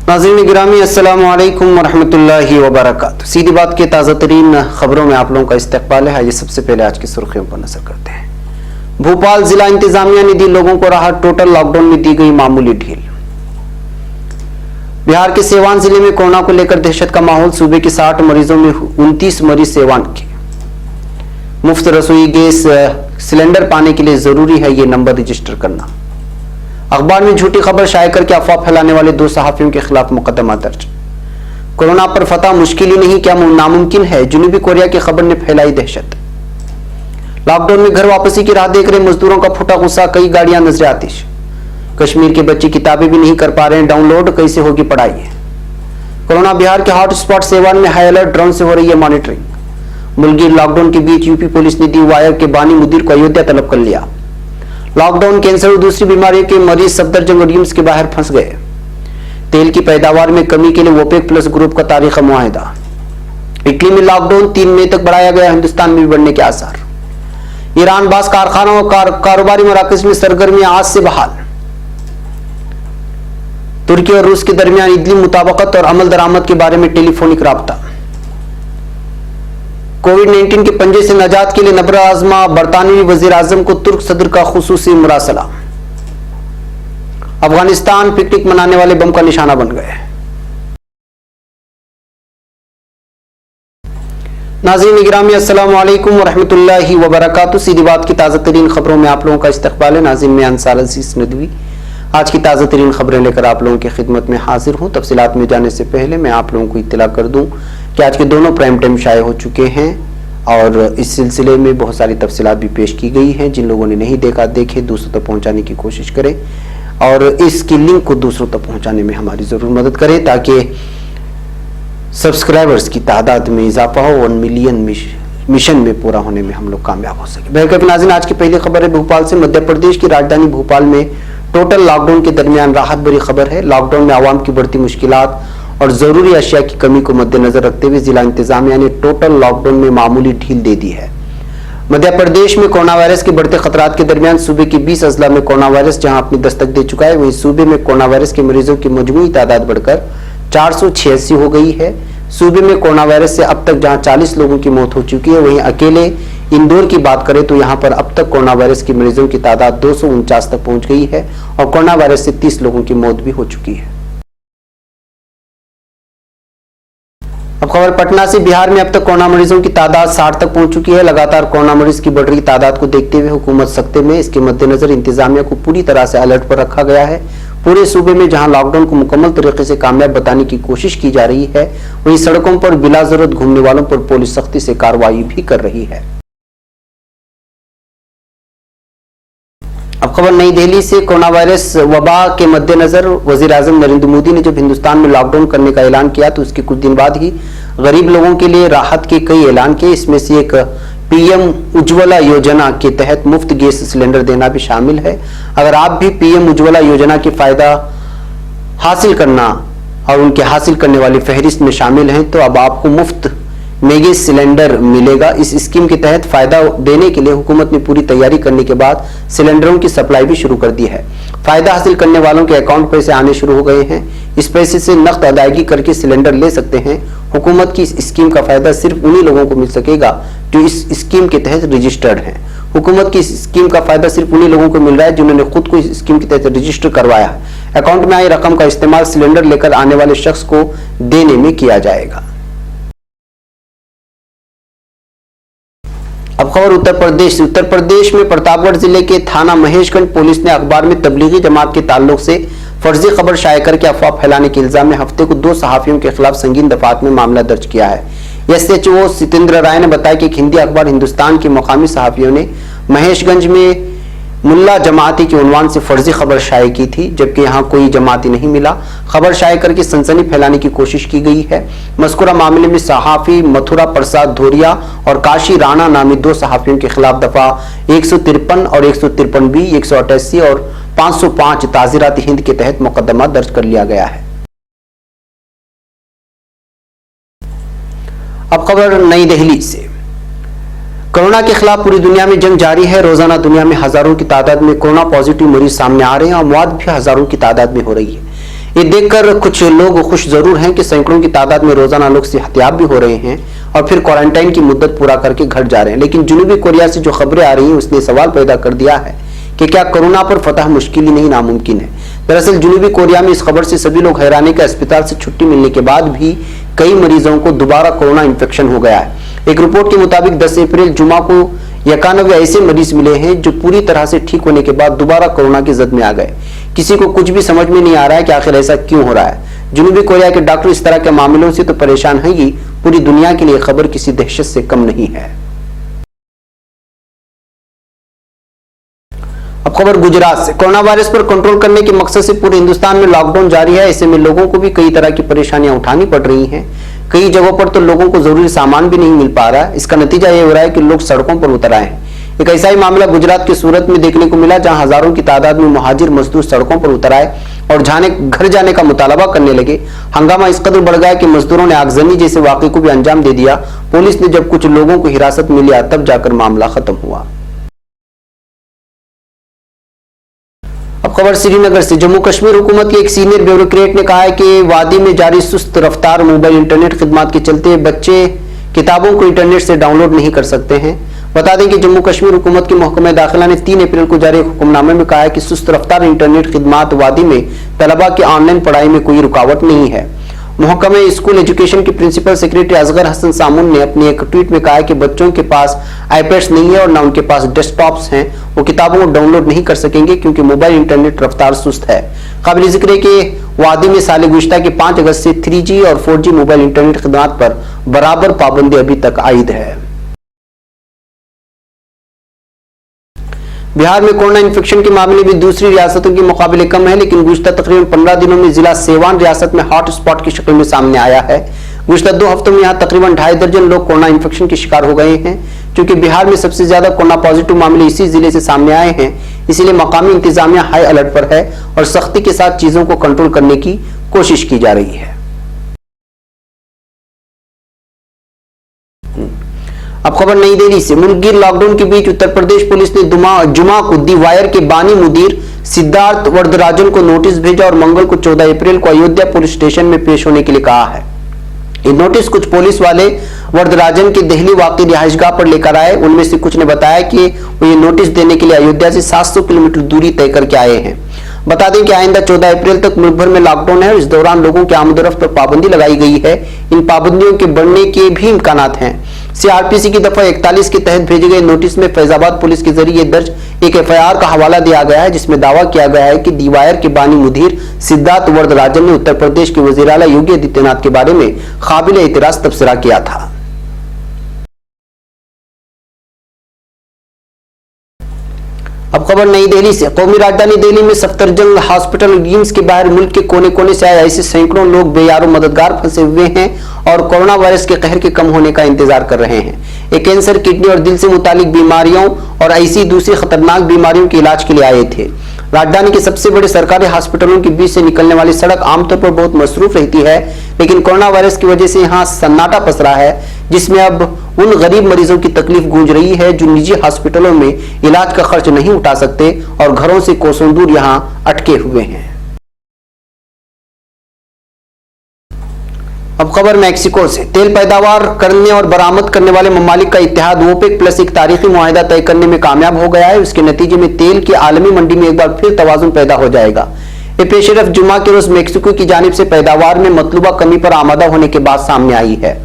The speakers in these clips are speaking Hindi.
नाज़रीन गिरामी अस्सलामु अलैकुम वरहमतुल्लाहि वबरकातुहू। सीधी बात के ताज़ा तरीन खबरों में आप लोगों का इस्तकबाल है। ये सबसे पहले आज की सुर्खियों पर नजर करते हैं। भोपाल जिला इंतजामिया ने दी लोगों को राहत, टोटल लॉकडाउन में दी गई मामूली ढील। बिहार के सीवान जिले में कोरोना को लेकर दहशत का माहौल, सूबे के 60 मरीजों में 29 मरीज सीवान के। मुफ्त रसोई गैस सिलेंडर पाने के लिए जरूरी है ये नंबर रजिस्टर करना। अखबार में झूठी खबर शाये करके अफवाह फैलाने वाले 2 सहाफियों के खिलाफ मुकदमा दर्ज। कोरोना पर फतह मुश्किल ही नहीं, क्या नामुमकिन है, जनूबी कोरिया की खबर ने फैलाई दहशत। लॉकडाउन में घर वापसी की राह देख रहे मजदूरों का फूटा गुस्सा, कई गाड़ियां नजर आतिश। कश्मीर के बच्चे किताबें भी नहीं कर पा रहे हैं डाउनलोड, कैसे होगी पढ़ाई। कोरोना बिहार के हॉटस्पॉट सीवान में हाई अलर्ट, ड्रोन से हो रही है मॉनिटरिंग। मुलगिर लॉकडाउन के बीच यूपी पुलिस ने दी वायर के बानी मुदीर को अयोध्या तलब कर लिया। लॉकडाउन, कैंसर और दूसरी बीमारियों के मरीज सफदरजंग और रिम्स के बाहर फंस गए। तेल की पैदावार में कमी के लिए ओपेक प्लस ग्रुप का तारीखी मुआहदा। इटली में लॉकडाउन 3 मई तक बढ़ाया गया, हिंदुस्तान में भी बढ़ने के आसार। ईरान बास कारखानों और कारोबारी मराकज में सरगर्मियां आज से बहाल। तुर्की और रूस के दरमियान इदली मुताबकत और अमल दरामद के बारे में टेलीफोनिक राब्ता। कोविड-19 के पंजे से नजात के लिए नबर आजमा, बरतानवी वजीर आजम को तुर्क सदर का खुसूसी मुरासला। अफगानिस्तान पिकनिक मनाने वाले बम का निशाना बन गए। नाज़रीन गिरामी अस्सलामु अलैकुम वरहमतुल्लाहि वबरकातुहू। सीधी बात की ताज़ा तरीन खबरों में आप लोगों का इस्तकबाल है। नाज़रीन मैं अंसार अजीज नदवी आज की ताज़ा तरीन खबरें लेकर आप लोगों की खिदमत में हाजिर हूँ। तफसीलात में जाने से पहले मैं आप लोगों को इत्तला कर दूं कि आज के दोनों प्राइम टाइम शाये हो चुके हैं और इस सिलसिले में बहुत सारी तफसीलात भी पेश की गई हैं। जिन लोगों ने नहीं देखा, देखे, दूसरों तक पहुँचाने की कोशिश करें और इसकी लिंक को दूसरों तक पहुँचाने में हमारी ज़रूर मदद करें ताकि सब्सक्राइबर्स की तादाद में इजाफा हो, 1 मिलियन मिशन में पूरा होने में हम लोग कामयाब हो सके। बहरकत नाज़रीन आज की पहली खबर है भोपाल से। मध्य प्रदेश की राजधानी भोपाल में टोटल लॉकडाउन के दरमियान राहत भरी खबर है। लॉकडाउन में आवाम की बढ़ती मुश्किलात और जरूरी अशिया की कमी को मद्देनजर रखते हुए जिला इंतजामिया ने टोटल लॉकडाउन में मामूली ढील दे दी है। मध्य प्रदेश में कोरोना वायरस के बढ़ते खतरात के दरमियान सूबे के 20 अजला में कोरोना वायरस जहां अपनी दस्तक दे चुका है, वहीं सूबे में कोरोना वायरस के मरीजों की मजमूई तादाद बढ़कर 486 हो गई है। सूबे में कोरोना वायरस से अब तक जहां 40 लोगों की मौत हो चुकी है, वहीं अकेले इंदौर की बात करें तो यहां पर अब तक कोरोना वायरस के मरीजों की तादाद 249 तक पहुंच गई है और कोरोना वायरस से 30 लोगों की मौत भी हो चुकी है। अब खबर पटना से। बिहार में अब तक कोरोना मरीजों की तादाद 60 तक पहुंच चुकी है। लगातार कोरोना मरीज की बढ़ रही तादाद को देखते हुए हुकूमत सख्ते में, इसके मद्देनजर इंतजामिया को पूरी तरह से अलर्ट पर रखा गया है। पूरे सूबे में जहां लॉकडाउन को मुकम्मल तरीके से कामयाब बताने की कोशिश की जा रही है, वहीं सड़कों पर बिला जरूरत घूमने वालों पर पुलिस सख्ती से कार्रवाई भी कर रही है। अब खबर नई दिल्ली से। कोरोना वायरस वबा के मद्देनजर वजीर आजम नरेंद्र मोदी ने जब हिंदुस्तान में लॉकडाउन करने का ऐलान किया तो उसके कुछ दिन बाद ही गरीब लोगों के लिए राहत के कई ऐलान किए। इसमें से एक पीएम उज्ज्वला योजना के तहत मुफ्त गैस सिलेंडर देना भी शामिल है। अगर आप भी पीएम उज्ज्वला योजना के फायदा हासिल करना और उनके हासिल करने वाली फहरिस्त में शामिल हैं तो अब आपको मुफ्त में गैस सिलेंडर मिलेगा। इस स्कीम के तहत फायदा देने के लिए हुकूमत ने पूरी तैयारी करने के बाद सिलेंडरों की सप्लाई भी शुरू कर दी है। फायदा हासिल करने वालों के अकाउंट पैसे आने शुरू हो गए हैं। इस पैसे से नकद अदायगी करके सिलेंडर ले सकते हैं। हुकूमत की इस स्कीम का फायदा सिर्फ उन्हीं लोगों को मिल सकेगा जो इस स्कीम के तहत रजिस्टर्ड हैं। हुकूमत की इस स्कीम का फायदा सिर्फ उन्हीं लोगों को मिल रहा है जिन्होंने खुद को इस स्कीम के तहत रजिस्टर करवाया है। अकाउंट में आई रकम का इस्तेमाल सिलेंडर लेकर आने वाले शख्स को देने में किया जाएगा। अब खबर उत्तर प्रदेश। उत्तर प्रदेश में प्रतापगढ़ जिले के थाना महेशगंज पुलिस ने अखबार में तबलीगी जमात के ताल्लुक से फर्जी खबर शाये करके अफवाह फैलाने के इल्जाम में हफ्ते को 2 सहाफियों के खिलाफ संगीन दफात में मामला दर्ज किया है। एसएचओ सितेंद्र राय ने बताया कि एक हिंदी अखबार हिंदुस्तान के मुकामी सहाफियों ने महेशगंज में मुल्ला जमाती के उन्वान से फर्जी खबर शाये की थी, जबकि यहाँ कोई जमाती नहीं मिला। खबर शाये करके सनसनी फैलाने की कोशिश की गई है। मज़कूरा मामले में सहाफी मथुरा प्रसाद धोरिया और काशी राणा नामी 2 सहाफियों के खिलाफ दफा 153 और 153 बी, 188 और 505 ताज़ीरात हिंद के तहत मुकदमा दर्ज कर लिया गया है। अब खबर नई दिल्ली से। कोरोना के खिलाफ पूरी दुनिया में जंग जारी है। रोजाना दुनिया में हजारों की तादाद में कोरोना पॉजिटिव मरीज सामने आ रहे हैं और मौत भी हजारों की तादाद में हो रही है। ये देखकर कुछ लोग खुश जरूर हैं कि सैकड़ों की तादाद में रोजाना लोग सेहतियाब भी हो रहे हैं और फिर क्वारंटाइन की मुद्दत पूरा करके घर जा रहे हैं। लेकिन जुनूबी कोरिया से जो खबरें आ रही हैं उसने सवाल पैदा कर दिया है कि क्या कोरोना पर फतह मुश्किल ही नहीं नामुमकिन है। दरअसल जुनूबी कोरिया में इस खबर से सभी लोग हैरानी के अस्पताल से छुट्टी मिलने के बाद भी कई मरीजों को दोबारा कोरोना इंफेक्शन हो गया है। एक रिपोर्ट के मुताबिक 10 अप्रैल जुमा को 91 ऐसे मरीज मिले हैं जो पूरी तरह से ठीक होने के बाद दोबारा कोरोना की जद में आ गए। किसी को कुछ भी समझ में नहीं आ रहा है कि आखिर ऐसा क्यों हो रहा है। जुनूबी कोरिया के डॉक्टर इस तरह के मामलों से तो परेशान हैं ही, पूरी दुनिया के लिए खबर किसी दहशत से कम नहीं है। अब खबर गुजरात से। कोरोना वायरस पर कंट्रोल करने के मकसद से पूरे हिंदुस्तान में लॉकडाउन जारी है। ऐसे में लोगों को भी कई तरह की परेशानियां उठानी पड़ रही हैं। कई जगहों पर तो लोगों को जरूरी सामान भी नहीं मिल पा रहा है। इसका नतीजा ये हो रहा है कि लोग सड़कों पर उतर आए हैं। एक ऐसा ही मामला गुजरात के सूरत में देखने को मिला, जहां हजारों की तादाद में मुहाजिर मजदूर सड़कों पर उतर आए और घर जाने का मुतालबा करने लगे। हंगामा इस कदर बढ़ गया कि मजदूरों ने आगजनी जैसे वाकये को भी अंजाम दे दिया। पुलिस ने जब कुछ लोगों को हिरासत में लिया तब जाकर मामला खत्म हुआ। अब खबर श्रीनगर से। जम्मू कश्मीर हुकूमत के एक सीनियर ब्यूरोक्रेट ने कहा है कि वादी में जारी सुस्त रफ्तार मोबाइल इंटरनेट खिदमात के चलते बच्चे किताबों को इंटरनेट से डाउनलोड नहीं कर सकते हैं। बता दें कि जम्मू कश्मीर हुकूमत के महकमा दाखिला ने 3 अप्रैल को जारी हुक्मनामे में कहा है कि सुस्त रफ्तार इंटरनेट खिदमात वादी में तलबा की ऑनलाइन पढ़ाई में कोई रुकावट नहीं है। महकमा स्कूल एजुकेशन के प्रिंसिपल सेक्रेटरी असगर हसन सामुन ने अपने एक ट्वीट में कहा है कि बच्चों के पास आईपैड्स नहीं है और न उनके पास डेस्कटॉप्स हैं, वो किताबों को डाउनलोड नहीं कर सकेंगे क्योंकि मोबाइल इंटरनेट रफ्तार सुस्त है। काबिल जिक्र है कि वादी में साल गुज़िश्ता के 5 अगस्त से 3G और 4G मोबाइल इंटरनेट खिदमात पर बराबर पाबंदी अभी तक आयद है। बिहार में कोरोना इन्फेक्शन के मामले भी दूसरी रियासतों के मुकाबले कम है, लेकिन गुज़िश्ता तकरीबन 15 दिनों में जिला सीवान रियासत में हॉट स्पॉट की शक्ल में सामने आया है। गुज़िश्ता 2 हफ्तों में यहाँ तकरीबन 2.5 दर्जन लोग कोरोना इन्फेक्शन के शिकार हो गए हैं। क्योंकि बिहार में सबसे ज्यादा कोरोना पॉजिटिव मामले इसी जिले से सामने आए हैं, इसीलिए मकामी इंतजामिया हाई अलर्ट पर है और सख्ती के साथ चीजों को कंट्रोल करने की कोशिश की जा रही है। अब खबर नई दिल्ली से। मुल्कगीर लॉकडाउन के बीच उत्तर प्रदेश पुलिस ने जुमा को दी वायर के बानी मुदीर सिद्धार्थ वरदराजन को नोटिस भेजा और मंगल को 14 अप्रैल को अयोध्या पुलिस स्टेशन में पेश होने के लिए कहा है। ये नोटिस कुछ पुलिस वाले वरदराजन की दिल्ली वाकई रिहाइशगाह पर लेकर आए। उनमें से कुछ ने बताया कि वो ये नोटिस देने के लिए अयोध्या से 700 किलोमीटर दूरी तय करके आए हैं। बता दें कि आइंदा 14 अप्रैल तक मुल्क भर में लॉकडाउन है और इस दौरान लोगों के आमदोरफ्त पर पाबंदी लगाई गई है। इन पाबंदियों के बढ़ने के भी इम्कानात हैं। सीआरपीसी की दफा 41 के तहत भेजे गए नोटिस में फैजाबाद पुलिस के जरिए दर्ज एक एफआईआर का हवाला दिया गया है, जिसमें दावा किया गया है कि दीवायर के बानी मुदीर सिद्धार्थ वरदराजन ने उत्तर प्रदेश के वजीर आला योगी आदित्यनाथ के बारे में काबिल एतराज तबसरा किया था। अब खबर नई दिल्ली से। कौमी राजधानी दिल्ली में सफदरजंग हॉस्पिटल गिम्स के बाहर मुल्क के कोने कोने से आए ऐसे सैकड़ों लोग बेयारो मददगार फंसे हुए हैं और कोरोना वायरस के कहर के कम होने का इंतजार कर रहे हैं। ये कैंसर, किडनी और दिल से मुतालिक बीमारियों और ऐसी दूसरी खतरनाक बीमारियों के इलाज के लिए आए थे। राजधानी के सबसे बड़े सरकारी हॉस्पिटलों के बीच से निकलने वाली सड़क आमतौर पर बहुत मसरूफ रहती है, लेकिन कोरोना वायरस की वजह से यहाँ सन्नाटा पसरा है, जिसमें अब उन गरीब मरीजों की तकलीफ गूंज रही है जो निजी हॉस्पिटलों में इलाज का खर्च नहीं उठा सकते और घरों से कोसों दूर यहाँ अटके हुए हैं। अब खबर मैक्सिको से। तेल पैदावार करने और बरामद करने वाले ममालिक का इत्तेहाद ओपेक प्लस एक तारीखी मुआहिदा तय करने में कामयाब हो गया है। उसके नतीजे में तेल की आलमी मंडी में एक बार फिर तवाजुन पैदा हो जाएगा। ये पेशरफ जुमा के रोज मैक्सिको की जानिब से पैदावार में मतलूबा कमी पर आमादा होने के बाद सामने आई है।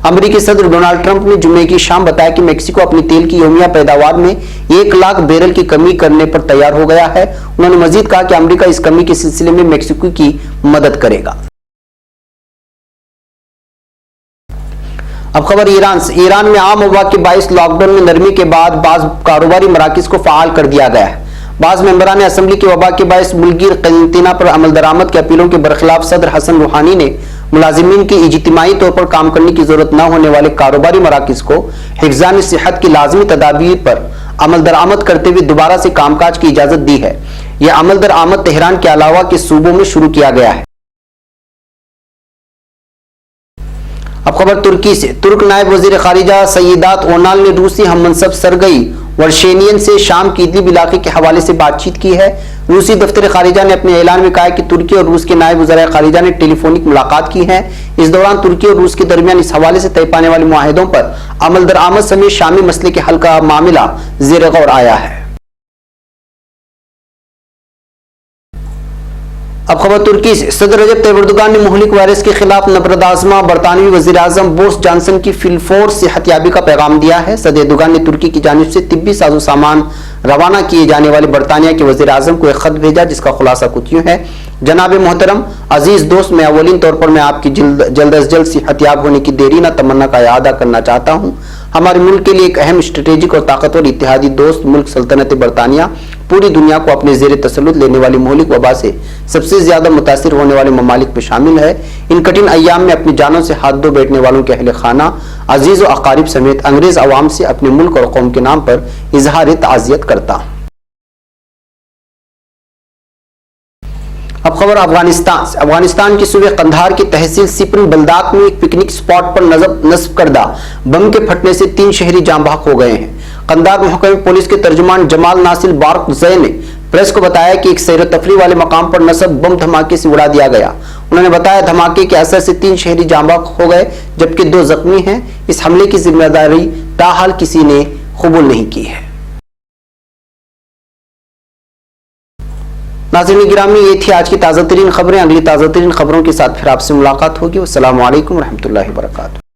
अमेरिकी सदर डोनाल्ड ट्रंप ने जुमे की शाम बताया कि मैक्सिको अपनी तेल की यौमिया पैदावार में 1 लाख बैरल की कमी करने पर तैयार हो गया है। उन्होंने मजीद कहा कि अमेरिका इस कमी के सिलसिले में मैक्सिको की मदद करेगा। अब खबर ईरान से। ईरान में आम वबा के बाइस लॉकडाउन में नरमी के बाद बाज कारोबारी मराकिज को फाल कर दिया गया है। बाज मेंबरान असम्बली के वबा के बाइस मुल्कीर कैंटीना पर अमल दरामद के अपीलों के बरखिलाफ सदर हसन रूहानी ने मुलाजिमीन की इज्तिमाई तौर पर काम करने की जरूरत न होने वाले कारोबारी मराकिज को हिफ्ज़ान सेहत की लाजमी तदाबीर पर अमल दरामद करते हुए दोबारा से कामकाज की इजाजत दी है। यह अमल दरामद तेहरान के अलावा के सूबों में शुरू किया गया है। अब खबर तुर्की से। तुर्क नायब वजीर खारिजा सईदात ओनाल ने रूसी हम मनसब सरगई वर्शेनियन से शाम के इदलिब इलाके के हवाले से बातचीत की है। रूसी दफ्तर खारिजा ने अपने ऐलान में कहा है कि तुर्की और रूस के नायब वज़ीर खारिजा ने टेलीफोनिक मुलाकात की है। इस दौरान तुर्की और रूस के दरमियान इस हवाले से तय पाने वाले मुआहिदों पर अमल दरामद समेत शामी मसले के हल का मामला ज़ेर गौर आया है। अब खबर तुर्की से। सदर रजब तैयब एर्दोगान ने मुहलिक वायरस के खिलाफ नबरदाज़मा बरतानवी वज़ीर-ए-आज़म बोरिस जॉनसन की फिलफोर्स सेहतयाबी का पैगाम दिया है। सदर एर्दोगान ने तुर्की की जानिब से तिब्बी साजो सामान रवाना किए जाने वाले बरतानिया के वज़ीर-ए-आज़म को एक खत भेजा, जिसका खुलासा कुछ यूं है। जनाब मोहतरम अजीज दोस्त, मैं अवलिन तौर पर मैं आपकी जल्द अज जल्द सेहतयाब होने की देरीना तमन्ना का इआदा करना चाहता हूँ। हमारे मुल्क के लिए एक अहम स्ट्रेटेजिक और ताकतवर इत्तेहादी दोस्त मुल्क सल्तनत बरतानिया पूरी दुनिया को अपने जेर तसल्लुत लेने वाली मुहलिक वबा से सबसे ज्यादा मुतासिर होने वाले ममालिक में शामिल है। इन कठिन अय्याम में अपनी जानों से हाथ धो बैठने वालों के अहले खाना, अजीज और अकारिब समेत अंग्रेज अवाम से अपने मुल्क और कौम के नाम पर इजहार ताज़ियत करता हूँ। अब खबर अफगानिस्तान से। अफगानिस्तान के सूबे कंधार की तहसील सिपन बलदाक में एक पिकनिक स्पॉट पर नस्ब करदा बम के फटने से 3 शहरी जाँ बहक हो गए हैं। कंधार महकमे पुलिस के तर्जुमान जमाल नासिर बारकज़ई ने प्रेस को बताया कि एक सैर तफरी वाले मकाम पर नस्ब बम धमाके से उड़ा दिया गया। उन्होंने बताया धमाके के असर से 3 शहरी जाँ बहक हो गए, जबकि 2 जख्मी हैं। इस हमले की जिम्मेदारी ताहाल किसी ने कबूल नहीं की है। नाज़रीन गिरामी, ये थी आज की ताज़ा तरीन खबरें। अगली ताज़ा तरीन खबरों के साथ फिर आपसे मुलाकात होगी। अस्सलामु अलैकुम रहमतुल्लाहि व बरकातुहू।